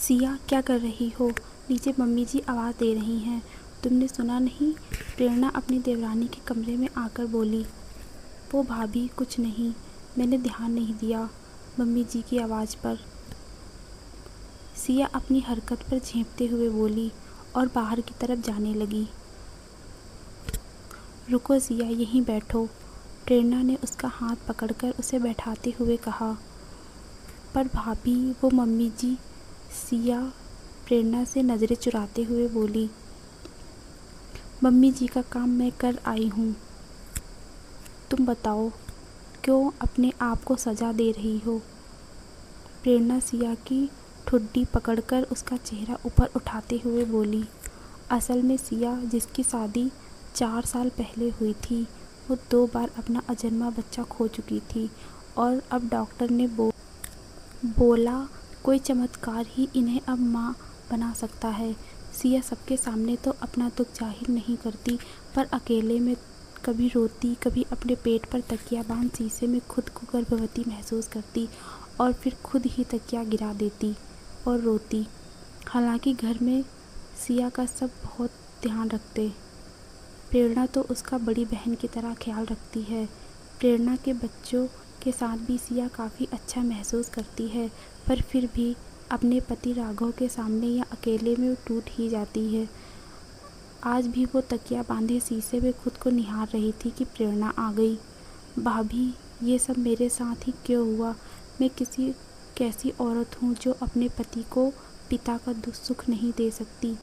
सिया, क्या कर रही हो? नीचे मम्मी जी आवाज़ दे रही हैं। तुमने सुना नहीं? प्रेरणा अपनी देवरानी के कमरे में आकर बोली। वो भाभी, कुछ नहीं, मैंने ध्यान नहीं दिया मम्मी जी की आवाज़ पर। सिया अपनी हरकत पर झेंपते हुए बोली और बाहर की तरफ जाने लगी। रुको सिया, यहीं बैठो। प्रेरणा ने उसका हाथ पकड़कर उसे बैठाते हुए कहा। पर भाभी, वो मम्मी जी। सिया प्रेरणा से नज़रें चुराते हुए बोली। मम्मी जी का काम मैं कर आई हूँ। तुम बताओ, क्यों अपने आप को सज़ा दे रही हो? प्रेरणा सिया की ठुड्डी पकड़कर उसका चेहरा ऊपर उठाते हुए बोली। असल में सिया, जिसकी शादी 4 साल पहले हुई थी, वो 2 बार अपना अजन्मा बच्चा खो चुकी थी और अब डॉक्टर ने बोला कोई चमत्कार ही इन्हें अब माँ बना सकता है। सिया सबके सामने तो अपना दुख जाहिर नहीं करती, पर अकेले में कभी रोती, कभी अपने पेट पर तकिया बांध शीशे में खुद को गर्भवती महसूस करती और फिर खुद ही तकिया गिरा देती और रोती। हालांकि घर में सिया का सब बहुत ध्यान रखते। प्रेरणा तो उसका बड़ी बहन की तरह ख्याल रखती है। प्रेरणा के बच्चों के साथ भी सिया काफ़ी अच्छा महसूस करती है, पर फिर भी अपने पति राघव के सामने या अकेले में टूट ही जाती है। आज भी वो तकिया बांधे शीशे में खुद को निहार रही थी कि प्रेरणा आ गई। भाभी, ये सब मेरे साथ ही क्यों हुआ? मैं कैसी औरत हूँ जो अपने पति को पिता का दुख सुख नहीं दे सकती?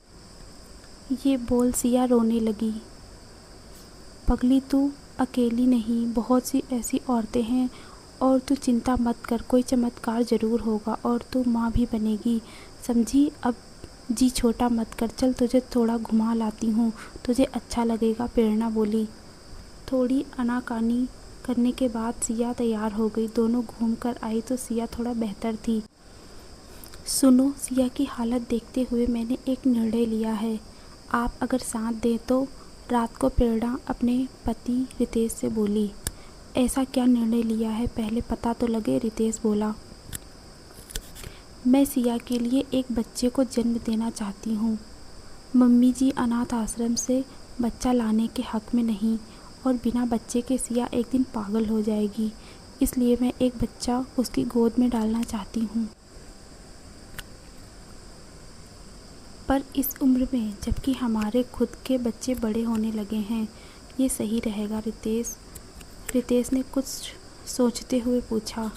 ये बोल सिया रोने लगी। पगली, तू अकेली नहीं, बहुत सी ऐसी औरतें हैं और तू चिंता मत कर, कोई चमत्कार ज़रूर होगा और तू माँ भी बनेगी, समझी? अब जी छोटा मत कर, चल तुझे थोड़ा घुमा लाती हूँ, तुझे अच्छा लगेगा, प्रेरणा बोली। थोड़ी आनाकानी करने के बाद सिया तैयार हो गई। दोनों घूम कर आई तो सिया थोड़ा बेहतर थी। सुनो, सिया की हालत देखते हुए मैंने एक निर्णय लिया है। आप अगर साथ दें तो। रात को प्रेरणा अपने पति रितेश से बोली। ऐसा क्या निर्णय लिया है, पहले पता तो लगे, रितेश बोला। मैं सिया के लिए एक बच्चे को जन्म देना चाहती हूँ। मम्मी जी अनाथ आश्रम से बच्चा लाने के हक में नहीं और बिना बच्चे के सिया एक दिन पागल हो जाएगी, इसलिए मैं एक बच्चा उसकी गोद में डालना चाहती हूँ। पर इस उम्र में, जबकि हमारे खुद के बच्चे बड़े होने लगे हैं, ये सही रहेगा रितेश? रितेश ने कुछ सोचते हुए पूछा।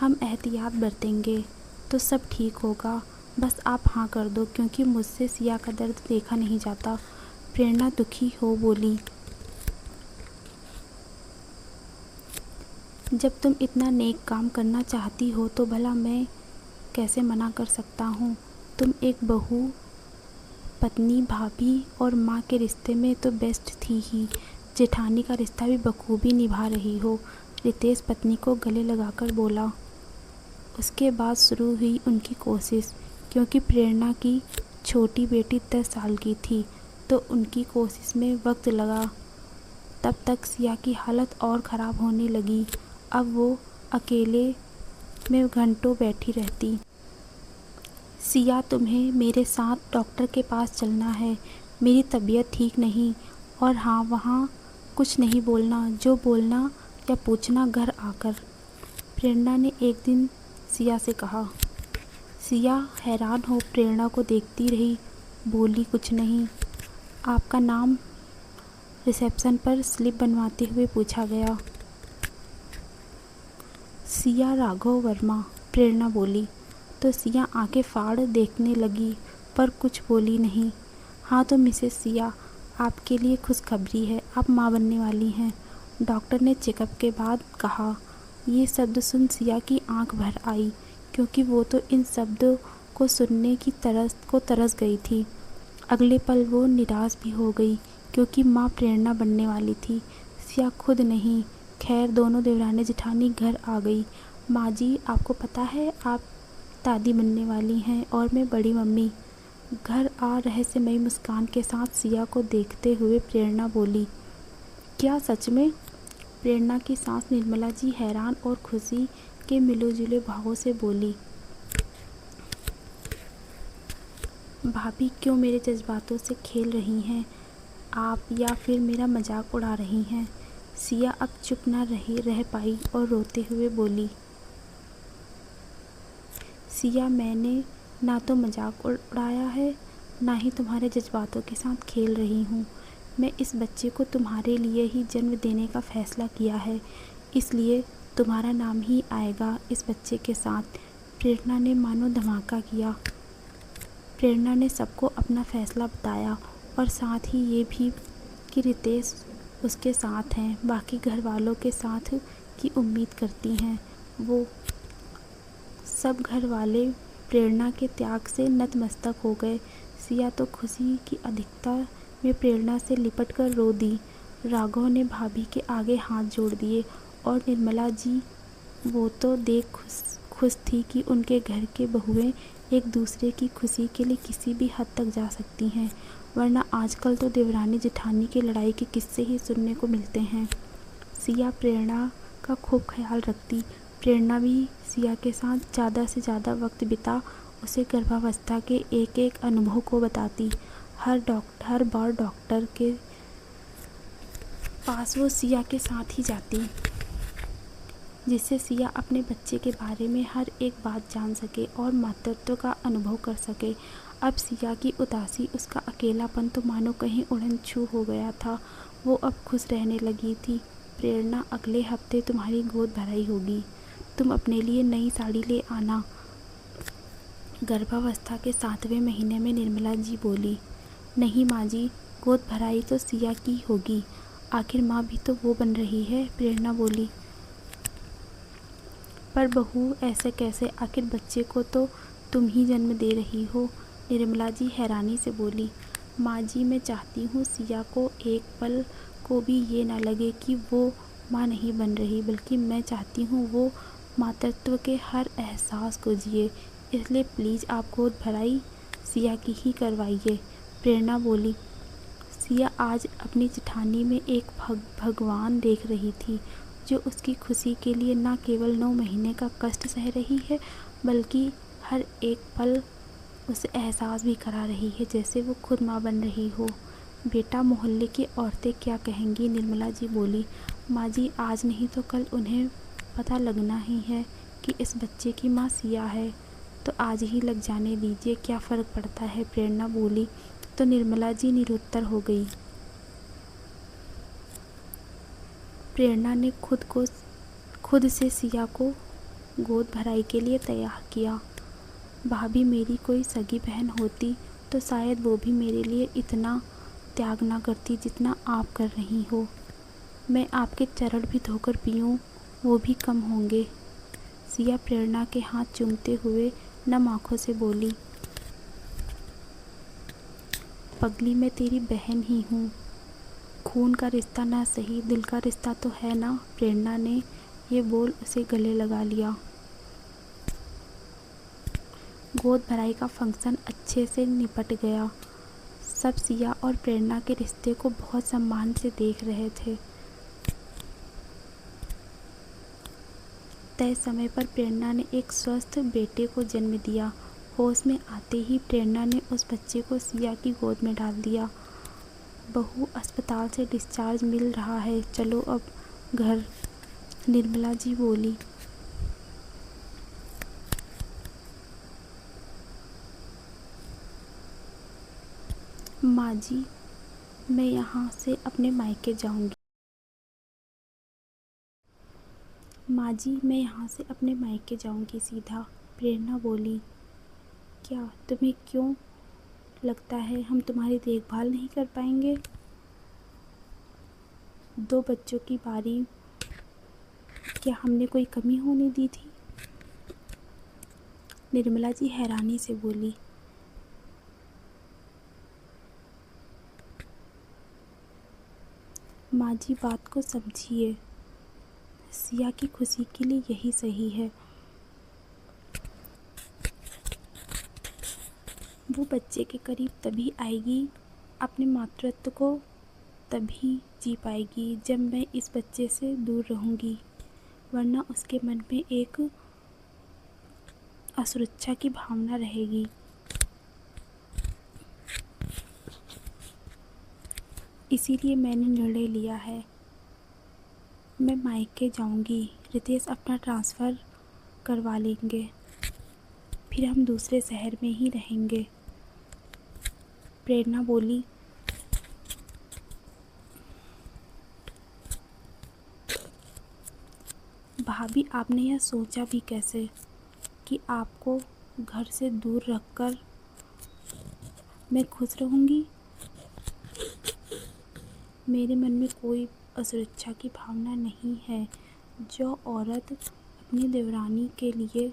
हम एहतियात बरतेंगे तो सब ठीक होगा, बस आप हाँ कर दो, क्योंकि मुझसे सिया का दर्द देखा नहीं जाता। प्रेरणा दुखी हो बोली। जब तुम इतना नेक काम करना चाहती हो तो भला मैं कैसे मना कर सकता हूँ? तुम एक बहू, पत्नी, भाभी और माँ के रिश्ते में तो बेस्ट थी ही, जेठानी का रिश्ता भी बखूबी निभा रही हो, रितेश पत्नी को गले लगाकर बोला। उसके बाद शुरू हुई उनकी कोशिश, क्योंकि प्रेरणा की छोटी बेटी 10 साल की थी तो उनकी कोशिश में वक्त लगा। तब तक सिया की हालत और ख़राब होने लगी। अब वो अकेले में घंटों बैठी रहती। सिया, तुम्हें मेरे साथ डॉक्टर के पास चलना है, मेरी तबीयत ठीक नहीं। और हाँ, वहाँ कुछ नहीं बोलना, जो बोलना या पूछना घर आकर, प्रेरणा ने एक दिन सिया से कहा। सिया हैरान हो प्रेरणा को देखती रही, बोली कुछ नहीं। आपका नाम? रिसेप्शन पर स्लिप बनवाते हुए पूछा गया। सिया राघव वर्मा, प्रेरणा बोली। तो सिया आंखें फाड़ देखने लगी, पर कुछ बोली नहीं। हाँ तो मिसेस सिया, आपके लिए खुशखबरी है, आप माँ बनने वाली हैं, डॉक्टर ने चेकअप के बाद कहा। ये शब्द सुन सिया की आंख भर आई, क्योंकि वो तो इन शब्दों को सुनने की तरस गई थी। अगले पल वो निराश भी हो गई, क्योंकि माँ प्रेरणा बनने वाली थी, सिया खुद नहीं। खैर, दोनों देवरानी जेठानी घर आ गई। माँ जी, आपको पता है आप दादी बनने वाली हैं और मैं बड़ी मम्मी। घर आ रहस्यमयी मुस्कान के साथ सिया को देखते हुए प्रेरणा बोली। क्या सच में? प्रेरणा की सास निर्मला जी हैरान और खुशी के मिले जुले भावों से बोली। भाभी क्यों मेरे जज्बातों से खेल रही हैं आप, या फिर मेरा मजाक उड़ा रही हैं? सिया अब चुप ना रह पाई और रोते हुए बोली, सिया मैंने ना तो मजाक उड़ाया है, ना ही तुम्हारे जज्बातों के साथ खेल रही हूँ। मैं इस बच्चे को तुम्हारे लिए ही जन्म देने का फ़ैसला किया है, इसलिए तुम्हारा नाम ही आएगा इस बच्चे के साथ। प्रेरणा ने मानो धमाका किया। प्रेरणा ने सबको अपना फ़ैसला बताया और साथ ही ये भी कि रितेश उसके साथ हैं, बाकी घर वालों के साथ की उम्मीद करती हैं। वो सब घर वाले प्रेरणा के त्याग से नतमस्तक हो गए। सिया तो खुशी की अधिकता में प्रेरणा से लिपट कर रो दी। राघव ने भाभी के आगे हाथ जोड़ दिए और निर्मला जी, वो तो देख खुश थी कि उनके घर के बहुएं एक दूसरे की खुशी के लिए किसी भी हद तक जा सकती हैं, वरना आजकल तो देवरानी जेठानी की लड़ाई के किस्से ही सुनने को मिलते हैं। सिया प्रेरणा का खूब ख्याल रखती। प्रेरणा भी सिया के साथ ज़्यादा से ज़्यादा वक्त बिता उसे गर्भावस्था के एक एक अनुभव को बताती। हर बार डॉक्टर के पास वो सिया के साथ ही जाती, जिससे सिया अपने बच्चे के बारे में हर एक बात जान सके और मातृत्व का अनुभव कर सके। अब सिया की उदासी, उसका अकेलापन तो मानो कहीं उड़न छू हो गया था। वो अब खुश रहने लगी थी। प्रेरणा, अगले हफ्ते तुम्हारी गोद भराई होगी, तुम अपने लिए नई साड़ी ले आना। गर्भावस्था के 7वें महीने में निर्मला जी बोली। नहीं माँ जी, गोद भराई तो सिया की होगी, आखिर माँ भी तो वो बन रही है, प्रेरणा बोली। पर बहू, ऐसे कैसे, आखिर बच्चे को तो तुम ही जन्म दे रही हो, निर्मला जी हैरानी से बोली। माँ जी, मैं चाहती हूँ सिया को एक पल को भी ये ना लगे कि वो माँ नहीं बन रही, बल्कि मैं चाहती हूँ वो मातृत्व के हर एहसास को जिए, इसलिए प्लीज़ आप गोद भराई सिया की ही करवाइए, प्रेरणा बोली। सिया आज अपनी जेठानी में एक भगवान देख रही थी, जो उसकी खुशी के लिए न केवल 9 महीने का कष्ट सह रही है, बल्कि हर एक पल उसे एहसास भी करा रही है जैसे वो खुद माँ बन रही हो। बेटा, मोहल्ले की औरतें क्या कहेंगी, निर्मला जी बोली। माँ जी, आज नहीं तो कल उन्हें पता लगना ही है कि इस बच्चे की माँ सिया है, तो आज ही लग जाने दीजिए, क्या फ़र्क पड़ता है, प्रेरणा बोली। तो निर्मला जी निरुत्तर हो गई। प्रेरणा ने खुद से सिया को गोद भराई के लिए तैयार किया। भाभी, मेरी कोई सगी बहन होती तो शायद वो भी मेरे लिए इतना त्याग ना करती जितना आप कर रही हो। मैं आपके चरण भी धोकर पीऊँ, वो भी कम होंगे। सिया प्रेरणा के हाथ चूमते हुए नम आँखों से बोली। पगली, मैं तेरी बहन ही हूँ, खून का रिश्ता ना सही, दिल का रिश्ता तो है ना। प्रेरणा ने ये बोल उसे गले लगा लिया। गोद भराई का फंक्शन अच्छे से निपट गया। सब सिया और प्रेरणा के रिश्ते को बहुत सम्मान से देख रहे थे। तय समय पर प्रेरणा ने एक स्वस्थ बेटे को जन्म दिया। होश में आते ही प्रेरणा ने उस बच्चे को सिया की गोद में डाल दिया। बहू, अस्पताल से डिस्चार्ज मिल रहा है, चलो अब घर, निर्मला जी बोली। माँ जी, मैं यहाँ से अपने मायके जाऊँगी। माँ जी, मैं यहाँ से अपने मायके जाऊँगी सीधा, प्रेरणा बोली। क्या तुम्हें क्यों लगता है हम तुम्हारी देखभाल नहीं कर पाएंगे? 2 बच्चों की बारी, क्या हमने कोई कमी होने दी थी? निर्मला जी हैरानी से बोली। माँ जी, बात को समझिए, सिया की खुशी के लिए यही सही है। वो बच्चे के करीब तभी आएगी, अपने मातृत्व को तभी जी पाएगी जब मैं इस बच्चे से दूर रहूँगी, वरना उसके मन में एक असुरक्षा की भावना रहेगी। इसीलिए मैंने निर्णय लिया है, मैं मायके जाऊंगी। रितेश अपना ट्रांसफ़र करवा लेंगे, फिर हम दूसरे शहर में ही रहेंगे। प्रेरणा बोली, भाभी आपने यह सोचा भी कैसे कि आपको घर से दूर रखकर मैं खुश रहूँगी? मेरे मन में कोई असुरक्षा की भावना नहीं है। जो औरत अपनी देवरानी के लिए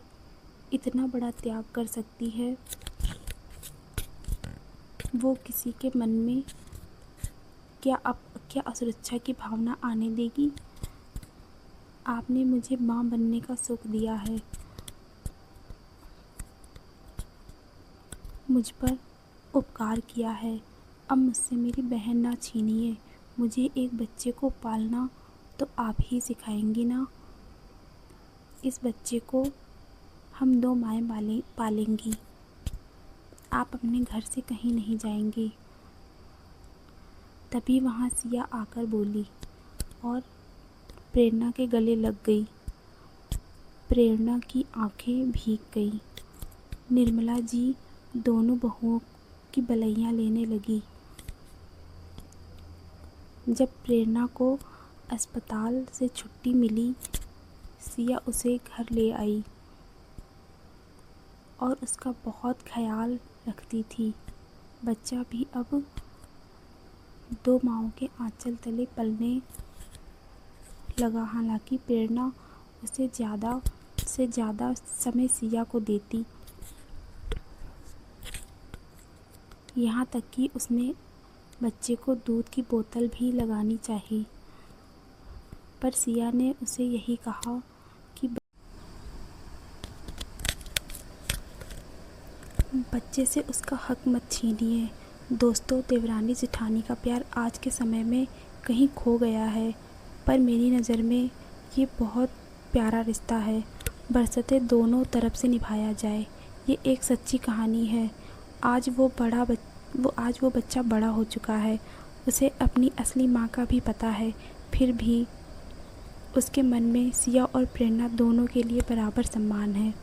इतना बड़ा त्याग कर सकती है, वो किसी के मन में क्या असुरक्षा की भावना आने देगी? आपने मुझे माँ बनने का सुख दिया है, मुझ पर उपकार किया है। अब मुझसे मेरी बहन ना छीनिए। मुझे एक बच्चे को पालना तो आप ही सिखाएंगी ना। इस बच्चे को हम 2 माएँ पालेंगी। आप अपने घर से कहीं नहीं जाएंगी। तभी वहाँ सिया आकर बोली और प्रेरणा के गले लग गई। प्रेरणा की आंखें भीग गईं। निर्मला जी दोनों बहुओं की बलैयाँ लेने लगी। जब प्रेरणा को अस्पताल से छुट्टी मिली, सिया उसे घर ले आई और उसका बहुत ख्याल रखती थी। बच्चा भी अब 2 माँओं के आंचल तले पलने लगा। हालांकि प्रेरणा उसे ज़्यादा से ज़्यादा समय सिया को देती, यहाँ तक कि उसने बच्चे को दूध की बोतल भी लगानी चाहिए। पर सिया ने उसे यही कहा कि बच्चे से उसका हक मत छीनिए। दोस्तों, देवरानी जेठानी का प्यार आज के समय में कहीं खो गया है, पर मेरी नज़र में ये बहुत प्यारा रिश्ता है। बरसते दोनों तरफ से निभाया जाए, ये एक सच्ची कहानी है। आज वो बच्चा बड़ा हो चुका है। उसे अपनी असली माँ का भी पता है, फिर भी उसके मन में सिया और प्रेरणा दोनों के लिए बराबर सम्मान है।